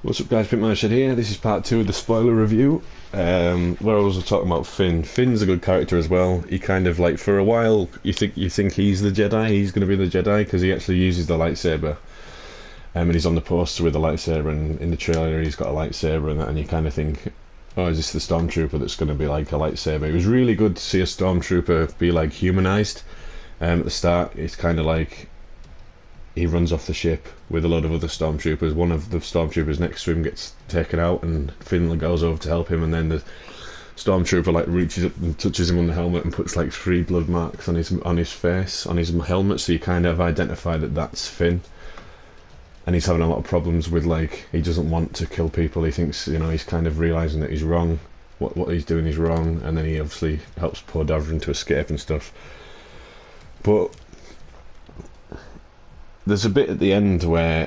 What's up, guys? Pitmarshed here. This is part two of the spoiler review, where I was talking about Finn. Finn's a good character as well. He kind of like, for a while, you think he's the Jedi. He's going to be the Jedi because he actually uses the lightsaber, and he's on the poster with the lightsaber. And in the trailer, he's got a lightsaber, and you kind of think, oh, is this the stormtrooper that's going to be like a lightsaber? It was really good to see a stormtrooper be like humanized. At the start, it's kind of like he runs off the ship with a load of other stormtroopers. One of the stormtroopers next to him gets taken out, and Finn goes over to help him, and then the stormtrooper like reaches up and touches him on the helmet and puts like 3 blood marks on his face, on his helmet, so you kind of identify that that's Finn. And he's having a lot of problems with, like, he doesn't want to kill people. He thinks, he's kind of realising that he's wrong, what he's doing is wrong, and then he obviously helps poor Davrin to escape and stuff. But there's a bit at the end where,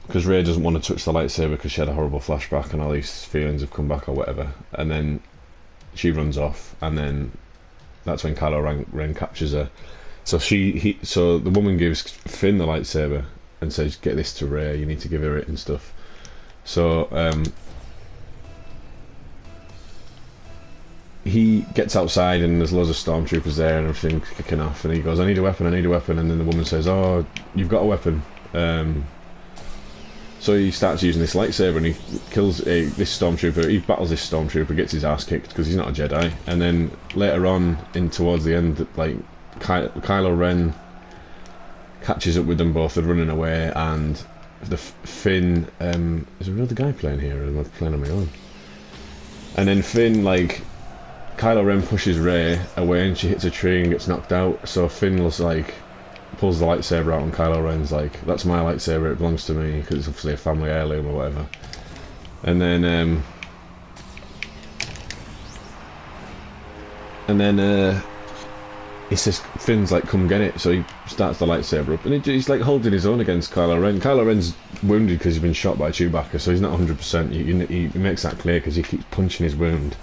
because Rey doesn't want to touch the lightsaber because she had a horrible flashback and all these feelings have come back or whatever, and then she runs off, and then that's when Kylo Ren captures her. So so the woman gives Finn the lightsaber and says, "Get this to Rey. You need to give her it and stuff." So he gets outside and there's loads of stormtroopers there and everything's kicking off, and he goes, I need a weapon, and then the woman says, oh, you've got a weapon. So he starts using this lightsaber and he kills this stormtrooper. He battles this stormtrooper, gets his ass kicked because he's not a Jedi, and then later on, towards the end, like, Kylo Ren catches up with them both. They're running away, and the Finn, is there another guy playing here, or am I playing on my own? And then Finn, like, Kylo Ren pushes Rey away and she hits a tree and gets knocked out, so Finn was like, pulls the lightsaber out, and Kylo Ren's like, that's my lightsaber, it belongs to me, because it's obviously a family heirloom or whatever. And then he says, Finn's like, come get it, so he starts the lightsaber up, and he's like holding his own against Kylo Ren. Kylo Ren's wounded because he's been shot by Chewbacca, so he's not 100%. He makes that clear because he keeps punching his wound.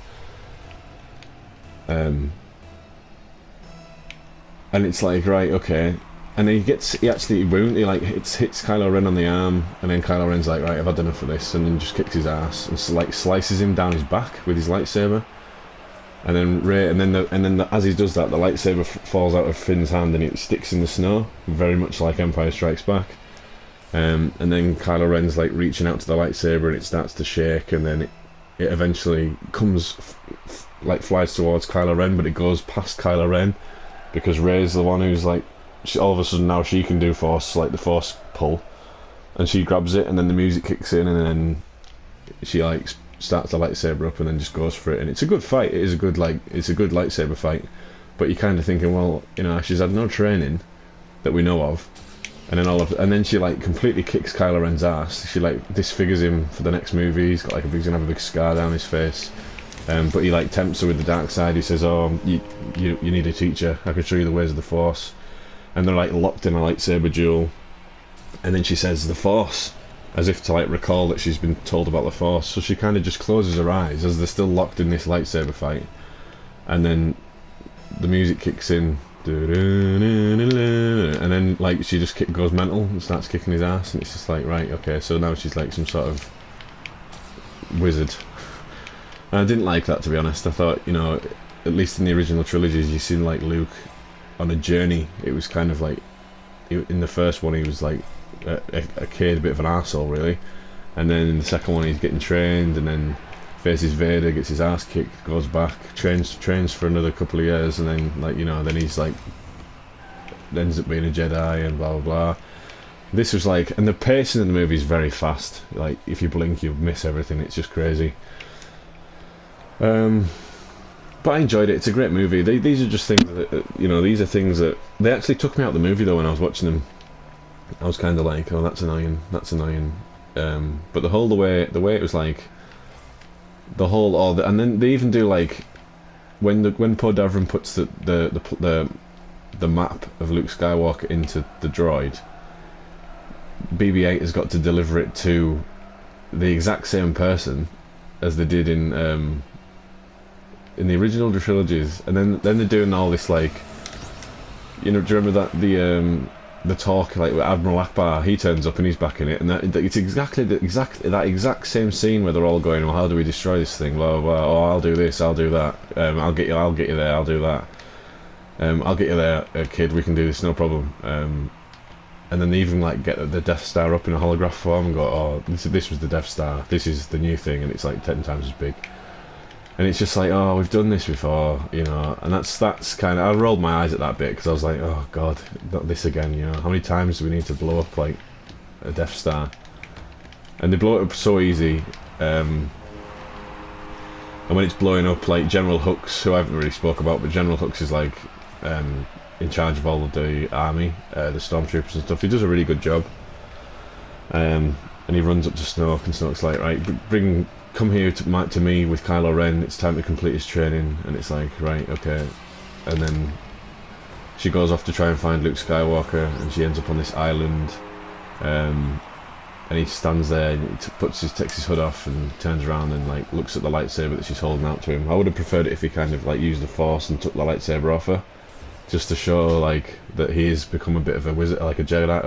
And it's like, right, okay, and then he actually like hits Kylo Ren on the arm, and then Kylo Ren's like, right, I've had enough of this, and then just kicks his ass and like slices him down his back with his lightsaber. And then Rey, and then as he does that, the lightsaber falls out of Finn's hand and it sticks in the snow, very much like Empire Strikes Back. And then Kylo Ren's like reaching out to the lightsaber and it starts to shake, and then it eventually comes like flies towards Kylo Ren, but it goes past Kylo Ren because Rey's the one who's like, all of a sudden now she can do force, like the force pull, and she grabs it, and then the music kicks in, and then she like starts the lightsaber up and then just goes for it, and it's a good fight. It's a good lightsaber fight, but you're kind of thinking, well, she's had no training that we know of, and then she like completely kicks Kylo Ren's ass. She like disfigures him for the next movie. He's got like he's gonna have a big scar down his face. But he like tempts her with the dark side. He says, "Oh, you need a teacher. I can show you the ways of the Force." And they're like locked in a lightsaber duel. And then she says, "The Force," as if to like recall that she's been told about the Force. So she kind of just closes her eyes as they're still locked in this lightsaber fight. And then the music kicks in, and then like she just goes mental and starts kicking his ass. And it's just like, right, okay, so now she's like some sort of wizard. And I didn't like that, to be honest. I thought, at least in the original trilogies, you seen like Luke on a journey. It was kind of like, in the first one he was like a kid, a bit of an arsehole really, and then in the second one he's getting trained, and then faces Vader, gets his ass kicked, goes back, trains for another couple of years, and then then he's like ends up being a Jedi and blah blah blah. This was like, and the pacing in the movie is very fast. Like if you blink you'll miss everything. It's just crazy. But I enjoyed it. It's a great movie. These are just things that, these are things that they actually took me out of the movie though. When I was watching them, I was kind of like, oh, that's annoying. But the way it was like, and then they even do like when Poe Dameron puts the map of Luke Skywalker into the droid, BB-8 has got to deliver it to the exact same person as they did in the original trilogies, and then they're doing all this like, do you remember that the talk, like with Admiral Akbar, he turns up and he's back in it, and it's exactly that exact same scene where they're all going, well, how do we destroy this thing? Blah blah blah. Oh, I'll do this, I'll do that. I'll get you there, I'll do that. I'll get you there, kid. We can do this, no problem. And then they even like get the Death Star up in a holograph form and go, oh, this was the Death Star. This is the new thing, and it's like 10 times as big. And it's just like, oh, we've done this before, you know. And that's kind of, I rolled my eyes at that bit because I was like, oh god, not this again, you know. How many times do we need to blow up like a Death Star? And they blow it up so easy. And when it's blowing up, like General Hux, who I haven't really spoke about, but General Hux is like in charge of all of the army, the stormtroopers and stuff. He does a really good job. And he runs up to Snoke, and Snoke's like, right, come here to me with Kylo Ren, it's time to complete his training. And it's like, right, okay. And then she goes off to try and find Luke Skywalker, and she ends up on this island, and he stands there and takes his hood off and turns around and like looks at the lightsaber that she's holding out to him. I would have preferred it if he kind of like used the Force and took the lightsaber off her, just to show like that he has become a bit of a wizard, like a Jedi,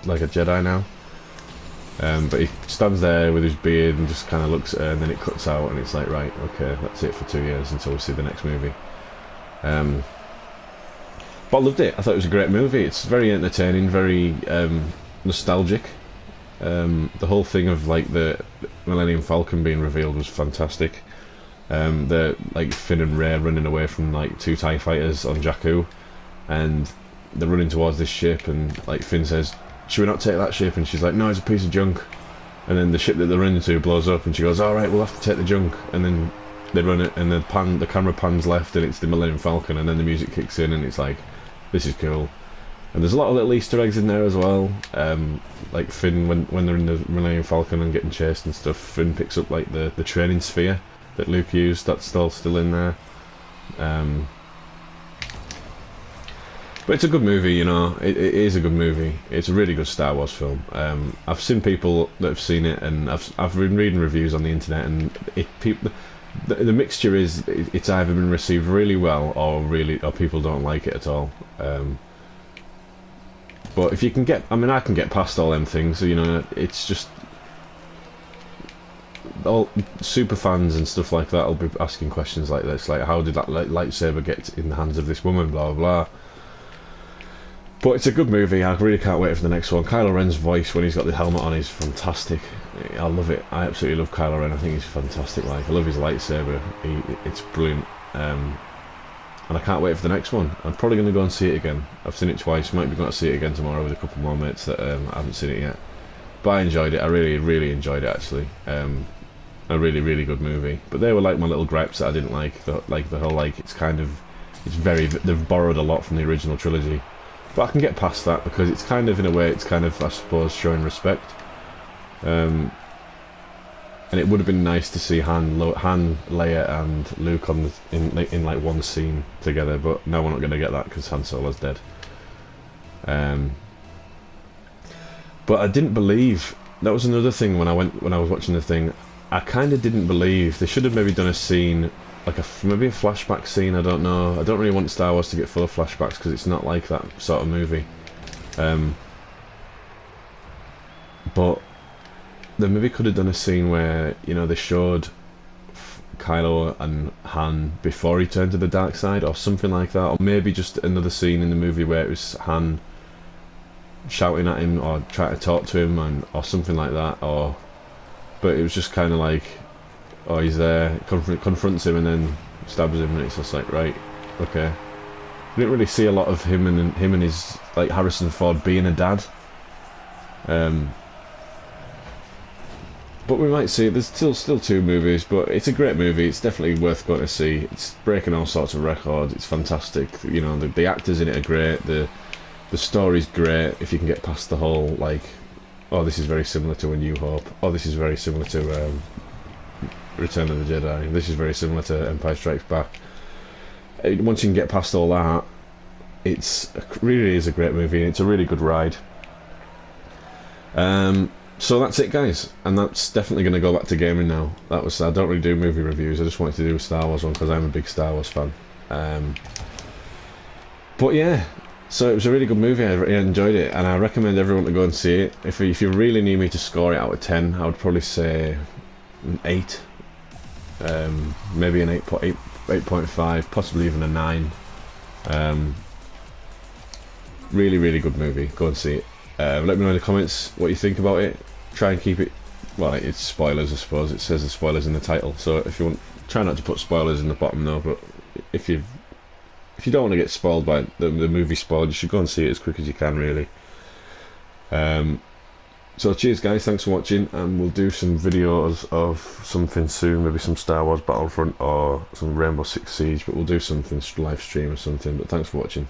like a Jedi now. But he stands there with his beard and just kind of looks at her, and then it cuts out, and it's like, right, okay, that's it for 2 years until we see the next movie. But I loved it. I thought it was a great movie. It's very entertaining, very nostalgic. The whole thing of like the Millennium Falcon being revealed was fantastic. The like Finn and Rey running away from like 2 TIE fighters on Jakku, and they're running towards this ship, and like Finn says, should we not take that ship? And she's like, no, it's a piece of junk. And then the ship that they're running to blows up, and she goes, alright, we'll have to take the junk. And then they run it, and the camera pans left, and it's the Millennium Falcon, and then the music kicks in, and it's like, this is cool. And there's a lot of little Easter eggs in there as well. Like Finn, when they're in the Millennium Falcon and getting chased and stuff, Finn picks up like the training sphere that Luke used. That's still in there. But it's a good movie, you know. It is a good movie. It's a really good Star Wars film. I've seen people that have seen it, and I've been reading reviews on the internet, and the mixture is it's either been received really well or people don't like it at all. But if you can get, I can get past all them things. You know, it's just all super fans and stuff like that will be asking questions like this, like how did that lightsaber get in the hands of this woman, blah blah blah. But it's a good movie. I really can't wait for the next one. Kylo Ren's voice when he's got the helmet on is fantastic. I love it. I absolutely love Kylo Ren. I think he's fantastic. Like, I love his lightsaber. It's brilliant. And I can't wait for the next one. I'm probably going to go and see it again. I've seen it twice. Might be going to see it again tomorrow with a couple more mates that I haven't seen it yet. But I enjoyed it. I really, really enjoyed it actually. A really, really good movie. But they were like my little gripes that I didn't like. The whole they've borrowed a lot from the original trilogy. But I can get past that because it's kind of, in a way, it's kind of, I suppose, showing respect. And it would have been nice to see Han, Leia, and Luke in like one scene together. But no, we're not going to get that because Han Solo's dead. But I didn't believe. That was another thing when I was watching the thing. I kind of didn't believe they should have maybe done a scene. Like maybe a flashback scene, I don't know. I don't really want Star Wars to get full of flashbacks because it's not like that sort of movie. But they maybe could have done a scene where, you know, they showed Kylo and Han before he turned to the dark side or something like that. Or maybe just another scene in the movie where it was Han shouting at him or trying to talk to him or something like that. But it was just kind of like, oh, he's there, confronts him and then stabs him, and it's just like, right, okay. We didn't really see a lot of him and his, like, Harrison Ford being a dad. But we might see it. There's still 2 movies, but it's a great movie. It's definitely worth going to see. It's breaking all sorts of records. It's fantastic. You know, the actors in it are great. The story's great. If you can get past the whole, like, oh, this is very similar to A New Hope. Oh, this is very similar to Return of the Jedi. This is very similar to Empire Strikes Back. Once you can get past all that, it really is a great movie, and it's a really good ride. So that's it, guys, and that's definitely going to go back to gaming now. I don't really do movie reviews. I just wanted to do a Star Wars one because I'm a big Star Wars fan. But yeah, So it was a really good movie. I really enjoyed it, and I recommend everyone to go and see it. If you really need me to score it out of 10, I would probably say an 8, maybe an 8.5, possibly even a 9. Um, really good movie. Go and see it. Let me know in the comments what you think about it. Try and keep it. Well, it's spoilers, I suppose. It says the spoilers in the title, so if you want, try not to put spoilers in the bottom though. But if you don't want to get spoiled by the movie spoiled, you should go and see it as quick as you can, really. So cheers guys, thanks for watching, and we'll do some videos of something soon, maybe some Star Wars Battlefront or some Rainbow Six Siege, but we'll do something live stream or something. But thanks for watching.